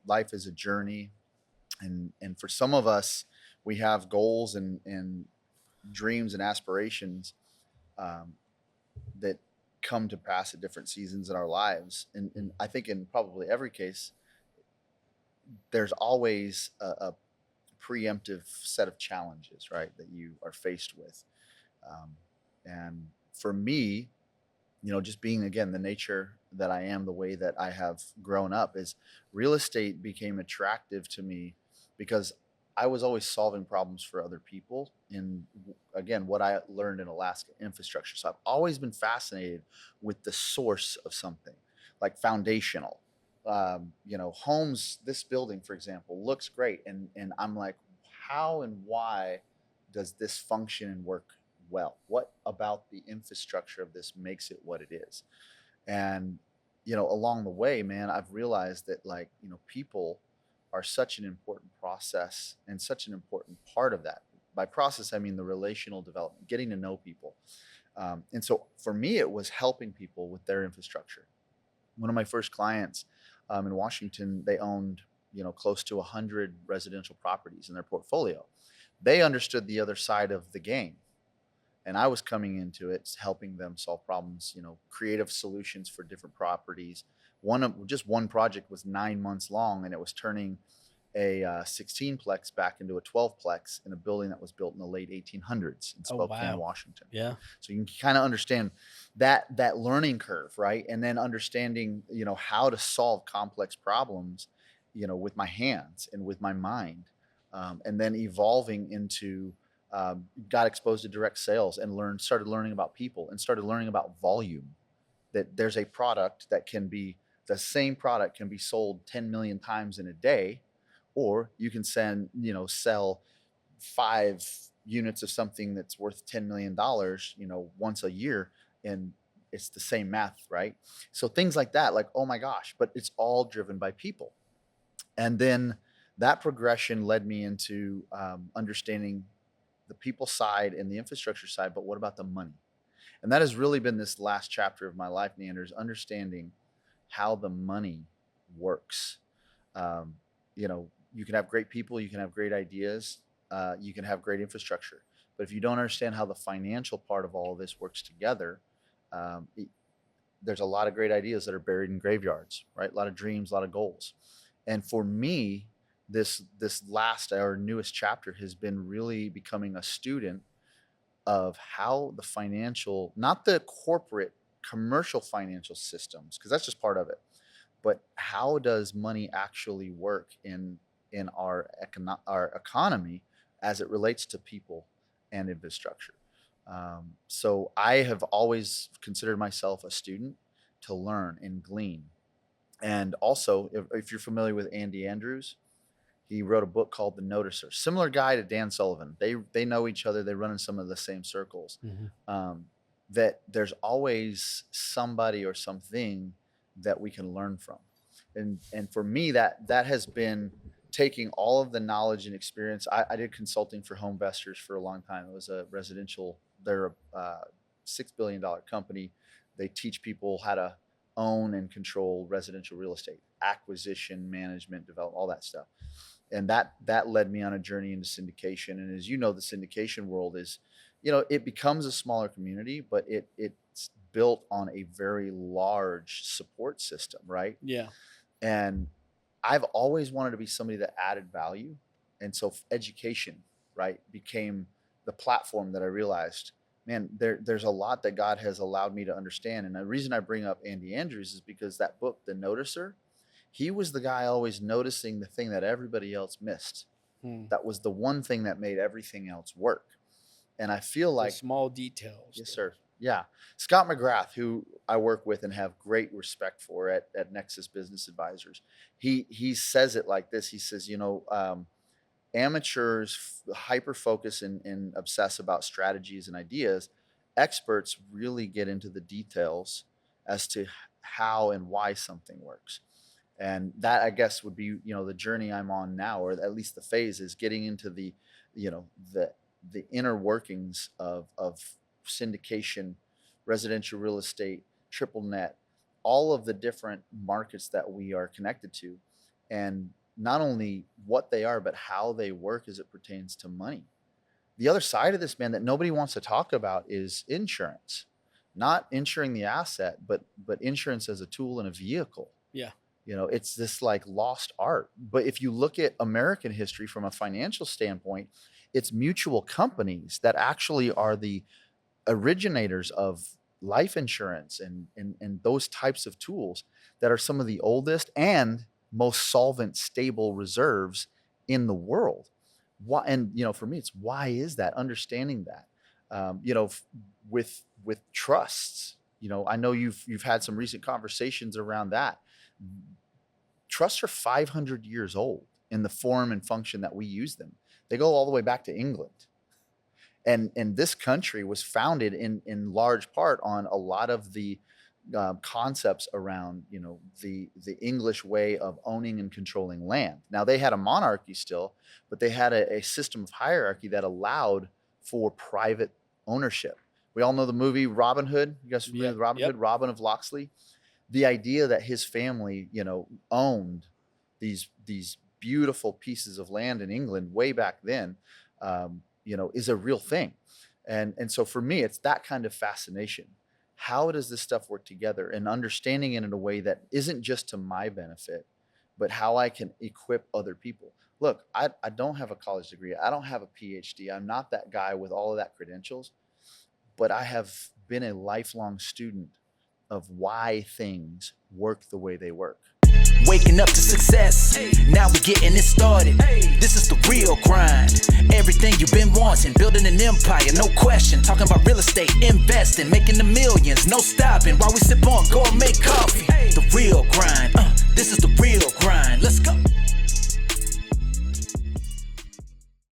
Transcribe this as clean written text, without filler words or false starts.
life is a journey, and for some of us, we have goals and dreams and aspirations um, that come to pass at different seasons in our lives. And I think in probably every case, there's always a preemptive set of challenges, right, that you are faced with. Um, and for me, just being again the nature that I am, the way that I have grown up is real estate became attractive to me because I was always solving problems for other people in again what I learned in Alaska infrastructure. So I've always been fascinated with the source of something like foundational. Homes, this building, for example, looks great. And I'm like, how and why does this function and work well? What about the infrastructure of this makes it what it is? And along the way, man, I've realized that people are such an important process and such an important part of that. By process, I mean the relational development, getting to know people. And so for me, it was helping people with their infrastructure. One of my first clients in Washington, they owned close to 100 residential properties in their portfolio. They understood the other side of the game, and I was coming into it helping them solve problems, creative solutions for different properties. Just one project was 9 months long, and it was turning a 16-plex back into a 12-plex in a building that was built in the late 1800s in Oh, Spokane, wow. Washington. Yeah. So you can kind of understand that learning curve, right? And then understanding, how to solve complex problems, with my hands and with my mind, and then evolving into got exposed to direct sales and started learning about people and started learning about volume. That there's a product that can be the same product can be sold 10 million times in a day, or you can sell 5 units of something that's worth $10 million, once a year, and it's the same math, right? So things like that, like, oh my gosh, but it's all driven by people. And then that progression led me into understanding the people side and the infrastructure side, but what about the money? And that has really been this last chapter of my life, Neanders, understanding how the money works. Um, you can have great people, you can have great ideas, you can have great infrastructure. But if you don't understand how the financial part of all of this works together, it, there's a lot of great ideas that are buried in graveyards, right? A lot of dreams, a lot of goals. And for me, this last or newest chapter has been really becoming a student of how the financial, not the corporate commercial financial systems, because that's just part of it, but how does money actually work in our economy as it relates to people and infrastructure. So I have always considered myself a student to learn and glean. And also, if you're familiar with Andy Andrews, he wrote a book called The Noticer. Similar guy to Dan Sullivan. They know each other. They run in some of the same circles. Mhm. Um, that there's always somebody or something that we can learn from, and for me that has been taking all of the knowledge and experience. I did consulting for Home Investors for a long time. It was a residential. They're a $6 billion company. They teach people how to own and control residential real estate, acquisition, management, development, all that stuff. And that led me on a journey into syndication. And as you know, the syndication world is, it becomes a smaller community, but it's built on a very large support system, right? Yeah. And I've always wanted to be somebody that added value. And so education, right, became the platform that I realized, man, there's a lot that God has allowed me to understand. And the reason I bring up Andy Andrews is because that book, The Noticer, he was the guy always noticing the thing that everybody else missed. Hmm. That was the one thing that made everything else work. And I feel The like, small details. yes, sir. Yeah. Scott McGrath, who I work with and have great respect for at Nexus Business Advisors, he says it like this. He says, amateurs hyper focus and obsess about strategies and ideas. Experts really get into the details as to how and why something works. And that, I guess, would be the journey I'm on now, or at least the phase is getting into the you know the inner workings of syndication, residential real estate, triple net, all of the different markets that we are connected to, and not only what they are, but how they work as it pertains to money. The other side of this, man, that nobody wants to talk about is insurance. Not insuring the asset, but insurance as a tool and a vehicle. Yeah. It's this like lost art. But if you look at American history from a financial standpoint, it's mutual companies that actually are the originators of life insurance and those types of tools that are some of the oldest and most solvent, stable reserves in the world. Why? And for me, it's why is that? Understanding that, with trusts. I know you've had some recent conversations around that. Trusts are 500 years old in the form and function that we use them. They go all the way back to England. And this country was founded in large part on a lot of the concepts around, the English way of owning and controlling land. Now, they had a monarchy still, but they had a system of hierarchy that allowed for private ownership. We all know the movie Robin Hood. You guys familiar with Robin Hood? Robin of Locksley. The idea that his family, owned these beautiful pieces of land in England way back then, is a real thing. And so for me, it's that kind of fascination. How does this stuff work together, and understanding it in a way that isn't just to my benefit, but how I can equip other people. Look, I don't have a college degree. I don't have a PhD. I'm not that guy with all of that credentials, but I have been a lifelong student of why things work the way they work. Waking up to success, now we're getting it started. This is the real grind. Everything you've been wanting, building an empire, no question. Talking about real estate, investing, making the millions, no stopping. While we sip on gourmet coffee, the real grind. This is the real grind. Let's go.